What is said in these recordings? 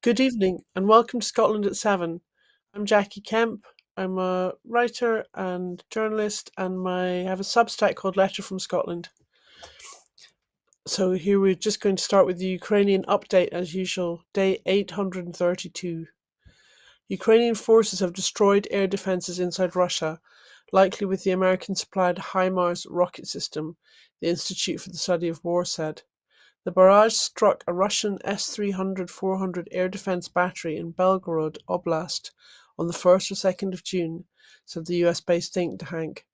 Good evening and welcome to Scotland at 7. I'm Jackie Kemp. I'm a writer and journalist and I have a Substack called Letter from Scotland. So here we're just going to start with the Ukrainian update as usual, day 832. Ukrainian forces have destroyed air defenses inside Russia, likely with the American-supplied HIMARS rocket system, the Institute for the Study of War said. The barrage struck a Russian S-300-400 air defense battery in Belgorod Oblast on the 1st or 2nd of June, said the US-based think tank.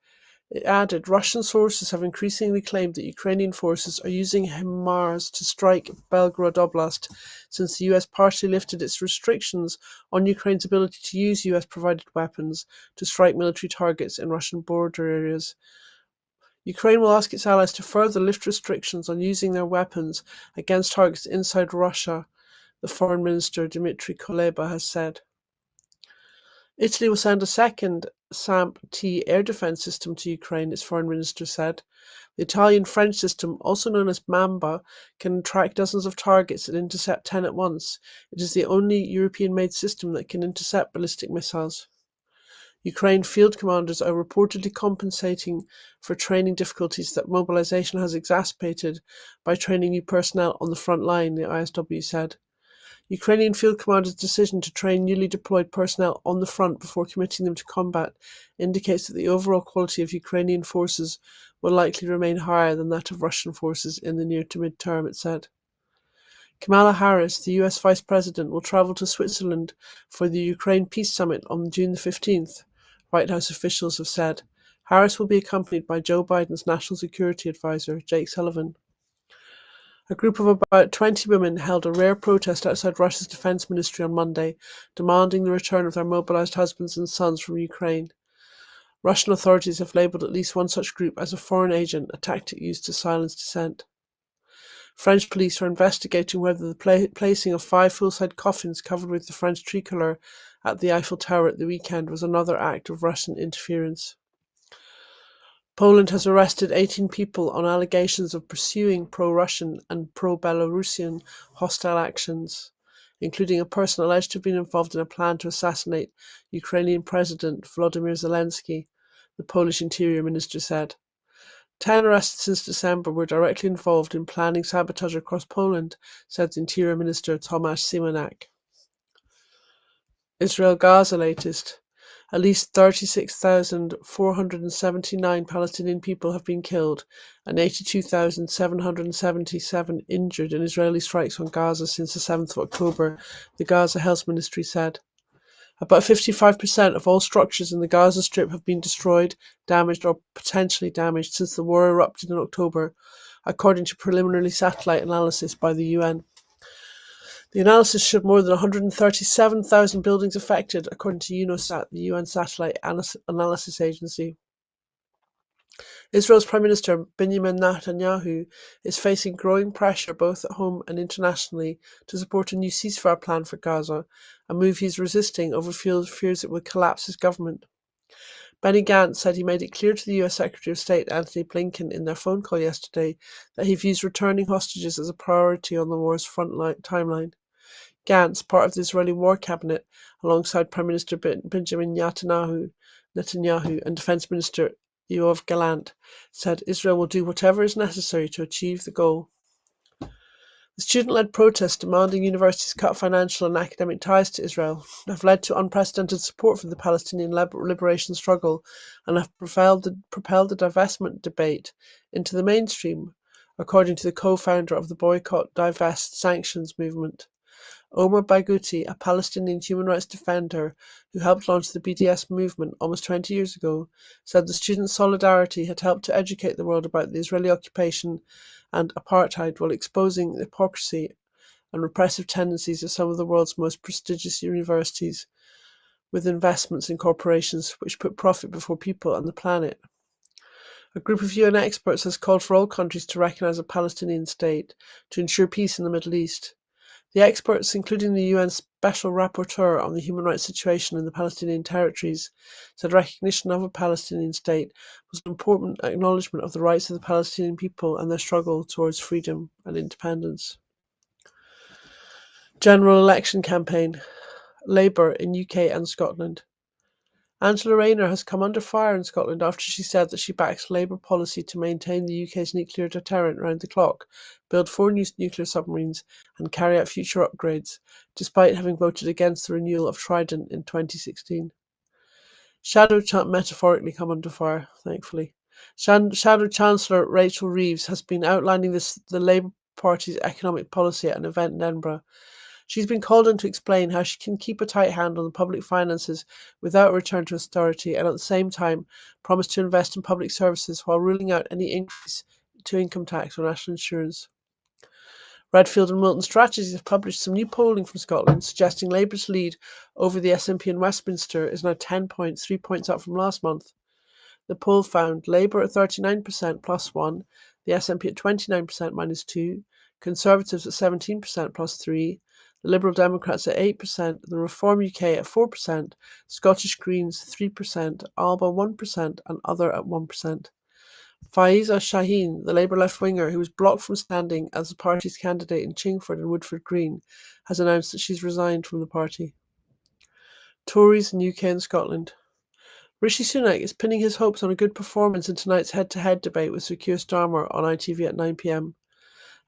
It added, Russian sources have increasingly claimed that Ukrainian forces are using HIMARS to strike Belgorod Oblast since the US partially lifted its restrictions on Ukraine's ability to use US-provided weapons to strike military targets in Russian border areas. Ukraine will ask its allies to further lift restrictions on using their weapons against targets inside Russia, the Foreign Minister Dmitry Kuleba has said. Italy will send a second SAMP-T air defense system to Ukraine, its foreign minister said. The Italian-French system, also known as Mamba, can track dozens of targets and intercept 10 at once. It is the only European-made system that can intercept ballistic missiles. Ukraine field commanders are reportedly compensating for training difficulties that mobilization has exacerbated by training new personnel on the front line, the ISW said. Ukrainian field commanders' decision to train newly deployed personnel on the front before committing them to combat indicates that the overall quality of Ukrainian forces will likely remain higher than that of Russian forces in the near to mid-term, it said. Kamala Harris, the US Vice President, will travel to Switzerland for the Ukraine Peace Summit on June the 15th, White House officials have said. Harris will be accompanied by Joe Biden's National Security Advisor, Jake Sullivan. A group of about 20 women held a rare protest outside Russia's defense ministry on Monday, demanding the return of their mobilized husbands and sons from Ukraine. Russian authorities have labeled at least one such group as a foreign agent, a tactic used to silence dissent. French police are investigating whether the placing of 5 full-size coffins covered with the French tricolour at the Eiffel Tower at the weekend was another act of Russian interference. Poland has arrested 18 people on allegations of pursuing pro-Russian and pro-Belarusian hostile actions, including a person alleged to have been involved in a plan to assassinate Ukrainian President Volodymyr Zelensky, the Polish Interior Minister said. 10 arrested since December were directly involved in planning sabotage across Poland, said the Interior Minister Tomasz Simonyak. Israel-Gaza latest. At least 36,479 Palestinian people have been killed and 82,777 injured in Israeli strikes on Gaza since the 7th of October, the Gaza Health Ministry said. About 55% of all structures in the Gaza Strip have been destroyed, damaged or potentially damaged since the war erupted in October, according to preliminary satellite analysis by the UN. The analysis showed more than 137,000 buildings affected, according to UNOSAT, the UN Satellite Analysis Agency. Israel's Prime Minister Benjamin Netanyahu is facing growing pressure both at home and internationally to support a new ceasefire plan for Gaza, a move he's resisting over fears it would collapse his government. Benny Gantz said he made it clear to the US Secretary of State Antony Blinken in their phone call yesterday that he views returning hostages as a priority on the war's timeline. Gantz, part of the Israeli War Cabinet, alongside Prime Minister Benjamin Netanyahu and Defense Minister Yoav Gallant, said Israel will do whatever is necessary to achieve the goal. The student-led protests demanding universities cut financial and academic ties to Israel have led to unprecedented support for the Palestinian liberation struggle and have propelled the divestment debate into the mainstream, according to the co-founder of the Boycott, Divest, Sanctions movement. Omar Baghouti, a Palestinian human rights defender who helped launch the BDS movement almost 20 years ago, said the student solidarity had helped to educate the world about the Israeli occupation and apartheid while exposing the hypocrisy and repressive tendencies of some of the world's most prestigious universities, with investments in corporations which put profit before people and the planet. A group of UN experts has called for all countries to recognise a Palestinian state to ensure peace in the Middle East. The experts, including the UN Special Rapporteur on the human rights situation in the Palestinian territories, said recognition of a Palestinian state was an important acknowledgement of the rights of the Palestinian people and their struggle towards freedom and independence. General election campaign. Labour in UK and Scotland. Angela Rayner has come under fire in Scotland after she said that she backs Labour policy to maintain the UK's nuclear deterrent round the clock, build 4 new nuclear submarines, and carry out future upgrades, despite having voted against the renewal of Trident in 2016. Metaphorically come under fire, thankfully. Shadow Chancellor Rachel Reeves has been outlining the Labour Party's economic policy at an event in Edinburgh. She's been called on to explain how she can keep a tight hand on the public finances without a return to austerity and at the same time promise to invest in public services while ruling out any increase to income tax or national insurance. Redfield and Wilton Strategies have published some new polling from Scotland suggesting Labour's lead over the SNP in Westminster is now 10 points, 3 points up from last month. The poll found Labour at 39% plus 1, the SNP at 29% minus 2, Conservatives at 17% plus 3, the Liberal Democrats at 8%, the Reform UK at 4%, Scottish Greens 3%, Alba 1%, and Other at 1%. Faiza Shaheen, the Labour left-winger who was blocked from standing as the party's candidate in Chingford and Woodford Green, has announced that she's resigned from the party. Tories in UK and Scotland. Rishi Sunak is pinning his hopes on a good performance in tonight's head-to-head debate with Sir Keir Starmer on ITV at 9 p.m.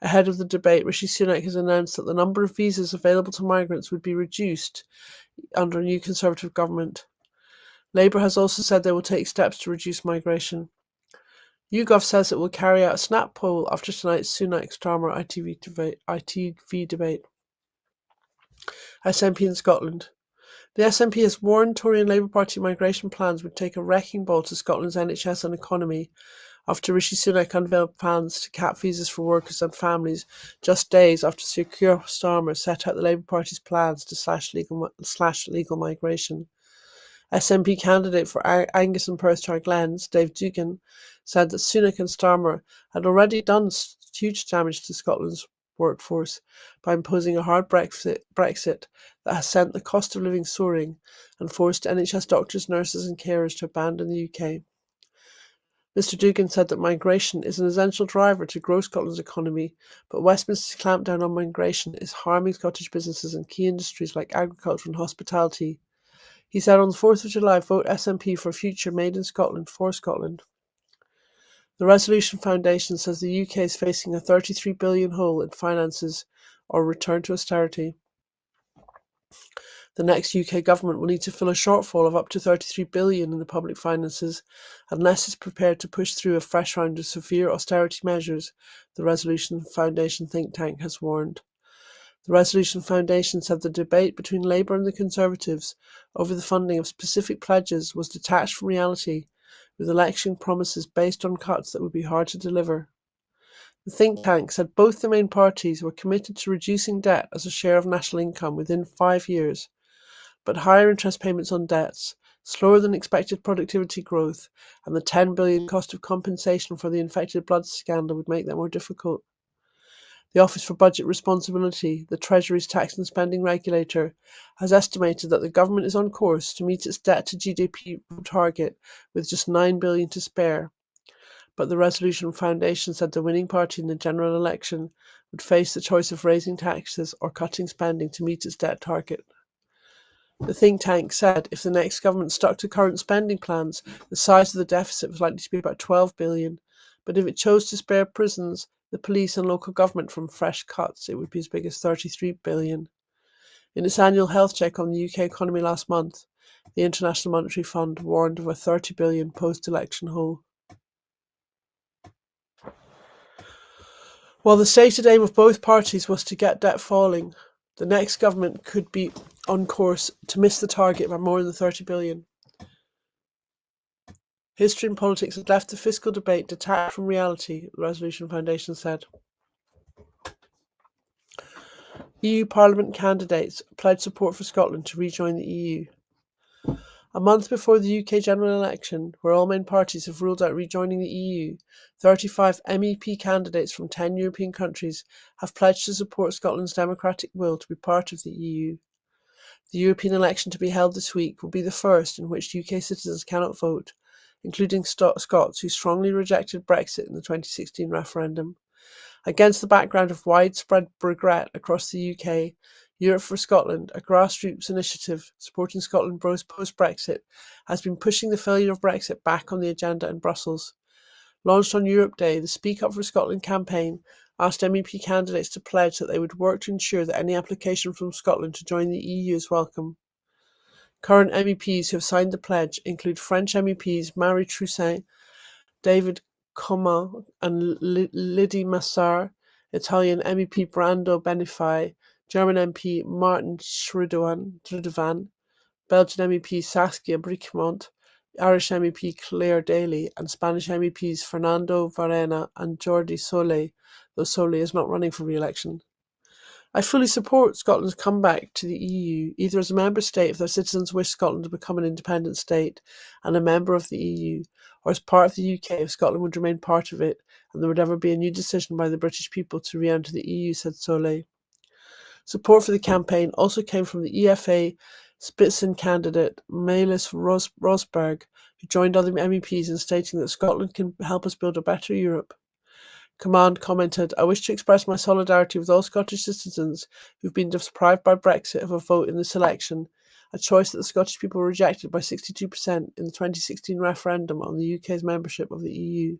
Ahead of the debate, Rishi Sunak has announced that the number of visas available to migrants would be reduced under a new Conservative government. Labour has also said they will take steps to reduce migration. YouGov says it will carry out a snap poll after tonight's Sunak-Starmer ITV debate. SNP in Scotland. The SNP has warned Tory and Labour Party migration plans would take a wrecking ball to Scotland's NHS and economy after Rishi Sunak unveiled plans to cap visas for workers and families just days after Sir Keir Starmer set out the Labour Party's plans to slash legal migration. SNP candidate for Angus and Perthshire Glens, Dave Dugan, said that Sunak and Starmer had already done huge damage to Scotland's workforce by imposing a hard Brexit that has sent the cost of living soaring and forced NHS doctors, nurses and carers to abandon the UK. Mr Dugan said that migration is an essential driver to grow Scotland's economy, but Westminster's clampdown on migration is harming Scottish businesses and key industries like agriculture and hospitality. He said on the 4th of July, vote SNP for a future made in Scotland for Scotland. The Resolution Foundation says the UK is facing a £33 billion hole in finances or return to austerity. The next UK government will need to fill a shortfall of up to £33 billion in the public finances unless it's prepared to push through a fresh round of severe austerity measures, the Resolution Foundation think tank has warned. The Resolution Foundation said the debate between Labour and the Conservatives over the funding of specific pledges was detached from reality, with election promises based on cuts that would be hard to deliver. The think tank said both the main parties were committed to reducing debt as a share of national income within 5 years, but higher interest payments on debts, slower than expected productivity growth, and the £10 billion cost of compensation for the infected blood scandal would make that more difficult. The Office for Budget Responsibility, the Treasury's tax and spending regulator, has estimated that the government is on course to meet its debt to GDP target with just £9 billion to spare. But the Resolution Foundation said the winning party in the general election would face the choice of raising taxes or cutting spending to meet its debt target. The think tank said if the next government stuck to current spending plans, the size of the deficit was likely to be about £12 billion. But if it chose to spare prisons, the police and local government from fresh cuts, it would be as big as £33 billion. In its annual health check on the UK economy last month, the International Monetary Fund warned of a £30 billion post-election hole. While the stated aim of both parties was to get debt falling, the next government could be on course to miss the target by more than £30 billion. History and politics has left the fiscal debate detached from reality, the Resolution Foundation said. EU Parliament candidates pledged support for Scotland to rejoin the EU. A month before the UK general election, where all main parties have ruled out rejoining the EU, 35 MEP candidates from 10 European countries have pledged to support Scotland's democratic will to be part of the EU. The European election to be held this week will be the first in which UK citizens cannot vote, including Scots who strongly rejected Brexit in the 2016 referendum. Against the background of widespread regret across the UK, Europe for Scotland, a grassroots initiative supporting Scotland post-Brexit, has been pushing the failure of Brexit back on the agenda in Brussels. Launched on Europe Day, the Speak Up for Scotland campaign asked MEP candidates to pledge that they would work to ensure that any application from Scotland to join the EU is welcome. Current MEPs who have signed the pledge include French MEPs Marie Troussin, David Comin and Lydie Massar, Italian MEP Brando Benifei, German MP Martin Schridovan, Belgian MEP Saskia Brikmont, Irish MEP Claire Daly, and Spanish MEPs Fernando Varena and Jordi Solé, though Solé is not running for re-election. I fully support Scotland's comeback to the EU, either as a member state if their citizens wish Scotland to become an independent state and a member of the EU, or as part of the UK if Scotland would remain part of it and there would ever be a new decision by the British people to re-enter the EU, said Solé. Support for the campaign also came from the EFA Spitzen candidate Melis Rosberg, who joined other MEPs in stating that Scotland can help us build a better Europe. Command commented, I wish to express my solidarity with all Scottish citizens who've been deprived by Brexit of a vote in this election, a choice that the Scottish people rejected by 62% in the 2016 referendum on the UK's membership of the EU.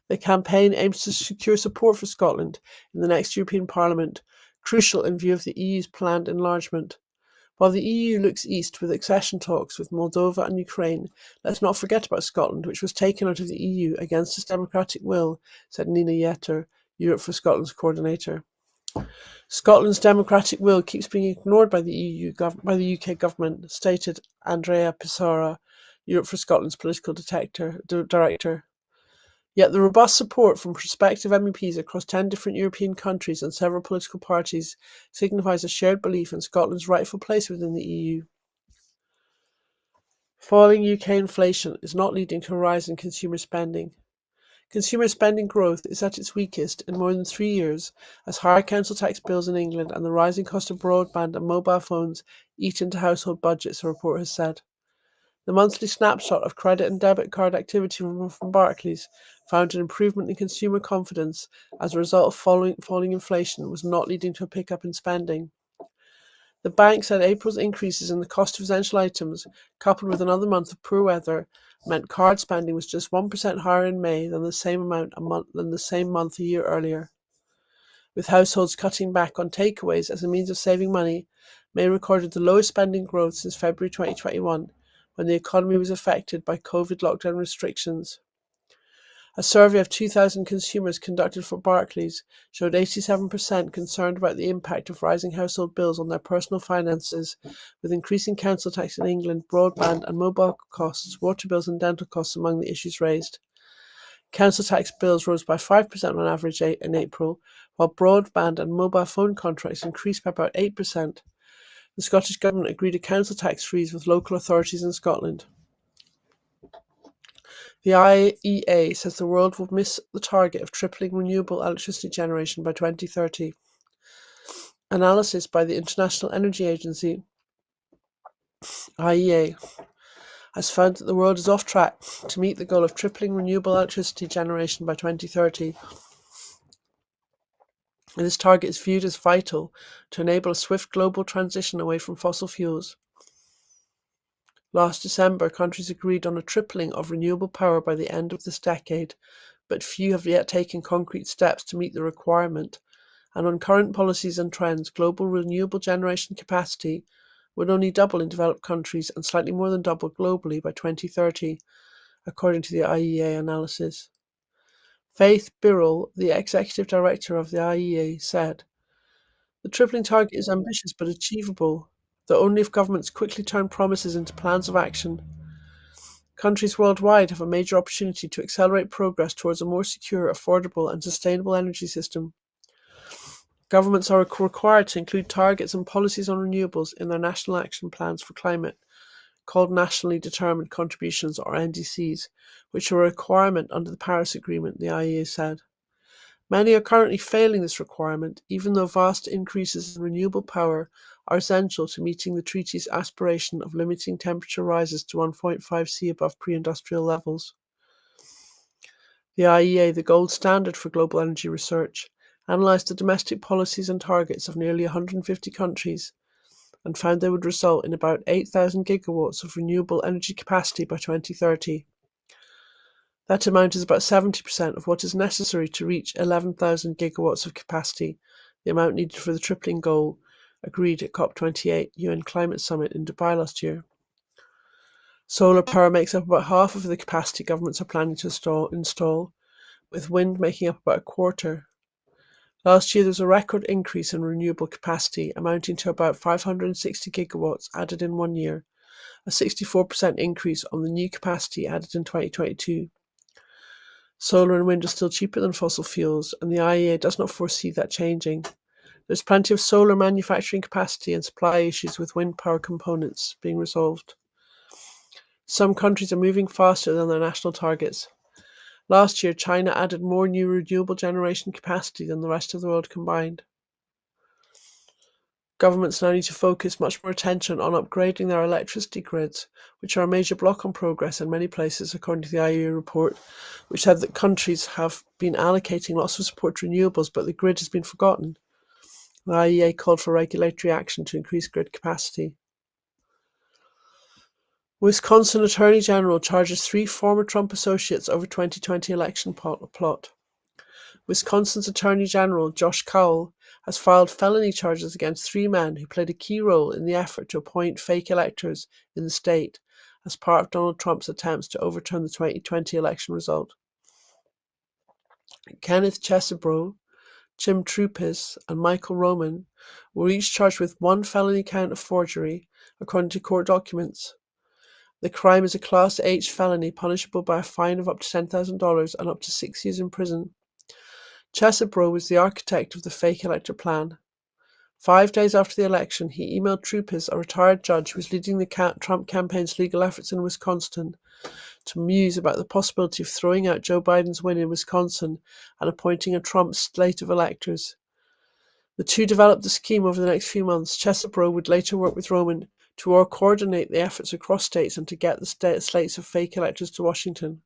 The campaign aims to secure support for Scotland in the next European Parliament, crucial in view of the EU's planned enlargement. While the EU looks east with accession talks with Moldova and Ukraine, let's not forget about Scotland, which was taken out of the EU against its democratic will, said Nina Yetter, Europe for Scotland's coordinator. Scotland's democratic will keeps being ignored by the UK government, stated Andrea Pissarra, Europe for Scotland's political director. Yet the robust support from prospective MEPs across 10 different European countries and several political parties signifies a shared belief in Scotland's rightful place within the EU. Falling UK inflation is not leading to a rise in consumer spending. Consumer spending growth is at its weakest in more than 3 years, as higher council tax bills in England and the rising cost of broadband and mobile phones eat into household budgets, the report has said. The monthly snapshot of credit and debit card activity from Barclays found an improvement in consumer confidence as a result of falling inflation was not leading to a pickup in spending. The bank said April's increases in the cost of essential items, coupled with another month of poor weather, meant card spending was just 1% higher in May than the same month a year earlier. With households cutting back on takeaways as a means of saving money, May recorded the lowest spending growth since February 2021, when the economy was affected by COVID lockdown restrictions. A survey of 2,000 consumers conducted for Barclays showed 87% concerned about the impact of rising household bills on their personal finances, with increasing council tax in England, broadband and mobile costs, water bills and dental costs among the issues raised. Council tax bills rose by 5% on average in April, while broadband and mobile phone contracts increased by about 8%. The Scottish Government agreed a council tax freeze with local authorities in Scotland. The IEA says the world will miss the target of tripling renewable electricity generation by 2030. Analysis by the International Energy Agency, IEA, has found that the world is off track to meet the goal of tripling renewable electricity generation by 2030. And this target is viewed as vital to enable a swift global transition away from fossil fuels. Last December, countries agreed on a tripling of renewable power by the end of this decade, but few have yet taken concrete steps to meet the requirement, and on current policies and trends, global renewable generation capacity would only double in developed countries and slightly more than double globally by 2030, according to the IEA analysis. Faith Birrell, the executive director of the IEA, said, the tripling target is ambitious but achievable, though only if governments quickly turn promises into plans of action. Countries worldwide have a major opportunity to accelerate progress towards a more secure, affordable and sustainable energy system. Governments are required to include targets and policies on renewables in their national action plans for climate, called Nationally Determined Contributions or NDCs, which are a requirement under the Paris Agreement, the IEA said. Many are currently failing this requirement, even though vast increases in renewable power are essential to meeting the treaty's aspiration of limiting temperature rises to 1.5 C above pre-industrial levels. The IEA, the gold standard for global energy research, analysed the domestic policies and targets of nearly 150 countries and found they would result in about 8,000 gigawatts of renewable energy capacity by 2030. That amount is about 70% of what is necessary to reach 11,000 gigawatts of capacity, the amount needed for the tripling goal agreed at COP28 UN Climate Summit in Dubai last year. Solar power makes up about half of the capacity governments are planning to install, with wind making up about a quarter. Last year, there was a record increase in renewable capacity, amounting to about 560 gigawatts added in 1 year, a 64% increase on the new capacity added in 2022. Solar and wind are still cheaper than fossil fuels, and the IEA does not foresee that changing. There's plenty of solar manufacturing capacity and supply issues with wind power components being resolved. Some countries are moving faster than their national targets. Last year, China added more new renewable generation capacity than the rest of the world combined. Governments now need to focus much more attention on upgrading their electricity grids, which are a major block on progress in many places, according to the IEA report, which said that countries have been allocating lots of support to renewables, but the grid has been forgotten. The IEA called for regulatory action to increase grid capacity. Wisconsin Attorney General charges 3 former Trump associates over 2020 election plot. Wisconsin's Attorney General Josh Cowell has filed felony charges against 3 men who played a key role in the effort to appoint fake electors in the state as part of Donald Trump's attempts to overturn the 2020 election result. Kenneth Chesebro, Jim Trupis, and Michael Roman were each charged with 1 felony count of forgery, according to court documents. The crime is a Class H felony punishable by a fine of up to $10,000 and up to 6 years in prison. Chesebro was the architect of the fake elector plan. 5 days after the election, he emailed Trupis, a retired judge who was leading the Trump campaign's legal efforts in Wisconsin, to muse about the possibility of throwing out Joe Biden's win in Wisconsin and appointing a Trump slate of electors. The two developed the scheme over the next few months. Chesebro would later work with Roman to coordinate the efforts across states and to get the slates of fake electors to Washington.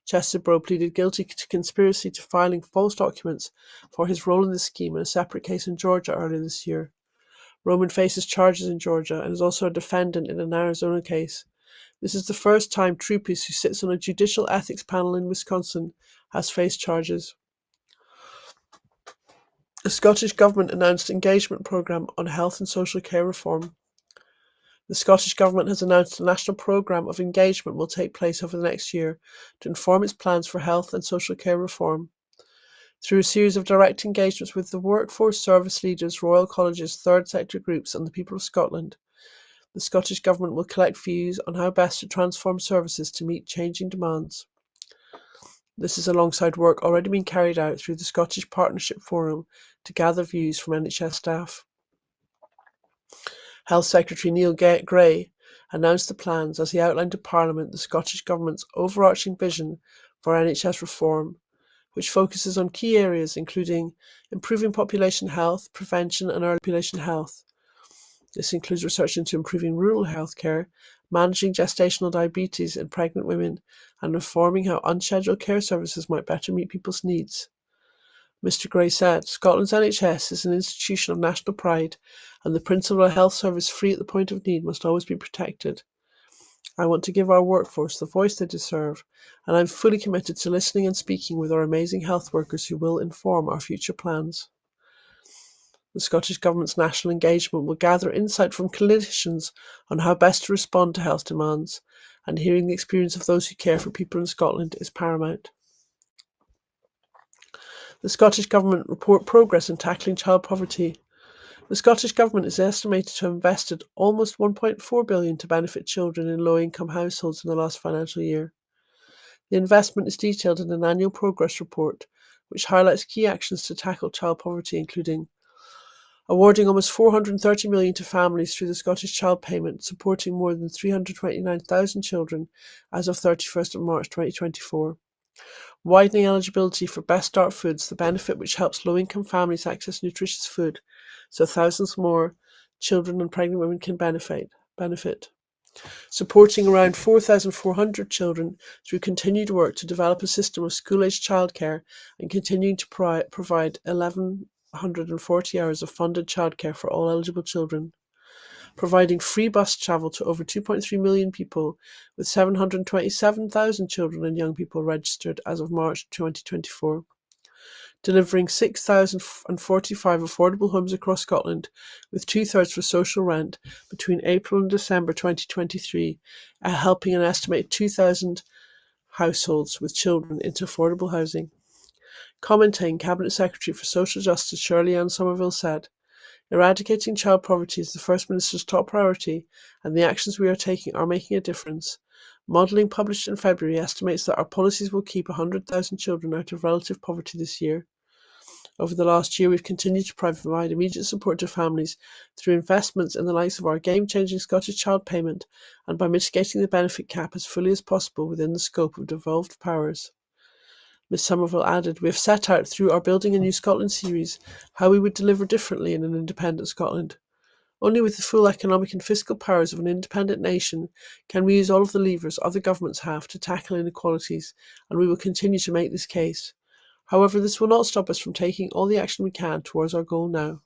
Chesebro pleaded guilty to conspiracy to filing false documents for his role in the scheme in a separate case in Georgia earlier this year. Roman faces charges in Georgia and is also a defendant in an Arizona case. This is the first time Trupis, who sits on a judicial ethics panel in Wisconsin, has faced charges. The Scottish Government announced an engagement programme on health and social care reform. The Scottish Government has announced a national programme of engagement will take place over the next year to inform its plans for health and social care reform. Through a series of direct engagements with the workforce, service leaders, royal colleges, third sector groups and the people of Scotland, the Scottish Government will collect views on how best to transform services to meet changing demands. This is alongside work already being carried out through the Scottish Partnership Forum to gather views from NHS staff. Health Secretary Neil Gray announced the plans as he outlined to Parliament the Scottish Government's overarching vision for NHS reform, which focuses on key areas including improving population health, prevention and early population health. This includes research into improving rural healthcare, managing gestational diabetes in pregnant women, and reforming how unscheduled care services might better meet people's needs. Mr. Gray said, Scotland's NHS is an institution of national pride, and the principle of a health service free at the point of need must always be protected. I want to give our workforce the voice they deserve, and I'm fully committed to listening and speaking with our amazing health workers who will inform our future plans. The Scottish Government's national engagement will gather insight from clinicians on how best to respond to health demands, and hearing the experience of those who care for people in Scotland is paramount. The Scottish Government report progress in tackling child poverty. The Scottish Government is estimated to have invested almost $1.4 billion to benefit children in low-income households in the last financial year. The investment is detailed in an annual progress report, which highlights key actions to tackle child poverty, including awarding almost $430 million to families through the Scottish Child Payment, supporting more than 329,000 children as of 31st of March 2024. Widening eligibility for Best Start Foods, the benefit which helps low-income families access nutritious food, so thousands more children and pregnant women can benefit. supporting around 4,400 children through continued work to develop a system of school-aged childcare and continuing to provide 1,140 hours of funded childcare for all eligible children, providing free bus travel to over 2.3 million people, with 727,000 children and young people registered as of March 2024, delivering 6,045 affordable homes across Scotland, with two-thirds for social rent between April and December 2023, helping an estimated 2,000 households with children into affordable housing. Commenting, Cabinet Secretary for Social Justice Shirley Ann Somerville said, "Eradicating child poverty is the First Minister's top priority, and the actions we are taking are making a difference. Modelling published in February estimates that our policies will keep 100,000 children out of relative poverty this year. Over the last year, we've continued to provide immediate support to families through investments in the likes of our game-changing Scottish Child Payment and by mitigating the benefit cap as fully as possible within the scope of devolved powers." Ms Somerville added, "We have set out through our Building a New Scotland series how we would deliver differently in an independent Scotland. Only with the full economic and fiscal powers of an independent nation can we use all of the levers other governments have to tackle inequalities, and we will continue to make this case. However, this will not stop us from taking all the action we can towards our goal now."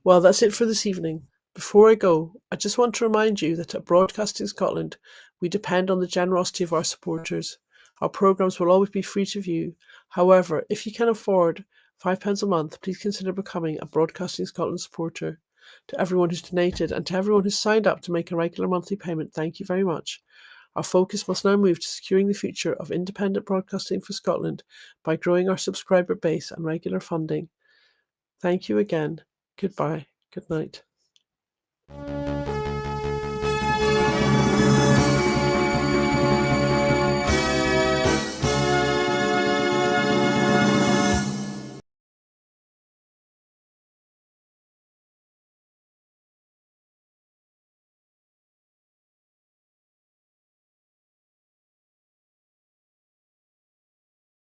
Well, that's it for this evening. Before I go, I just want to remind you that at Broadcasting Scotland, we depend on the generosity of our supporters. Our programmes will always be free to view. However, if you can afford £5 a month, please consider becoming a Broadcasting Scotland supporter. To everyone who's donated and to everyone who's signed up to make a regular monthly payment, thank you very much. Our focus must now move to securing the future of independent broadcasting for Scotland by growing our subscriber base and regular funding. Thank you again. Goodbye. Good night.